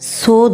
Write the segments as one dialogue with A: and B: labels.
A: 100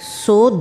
A: 100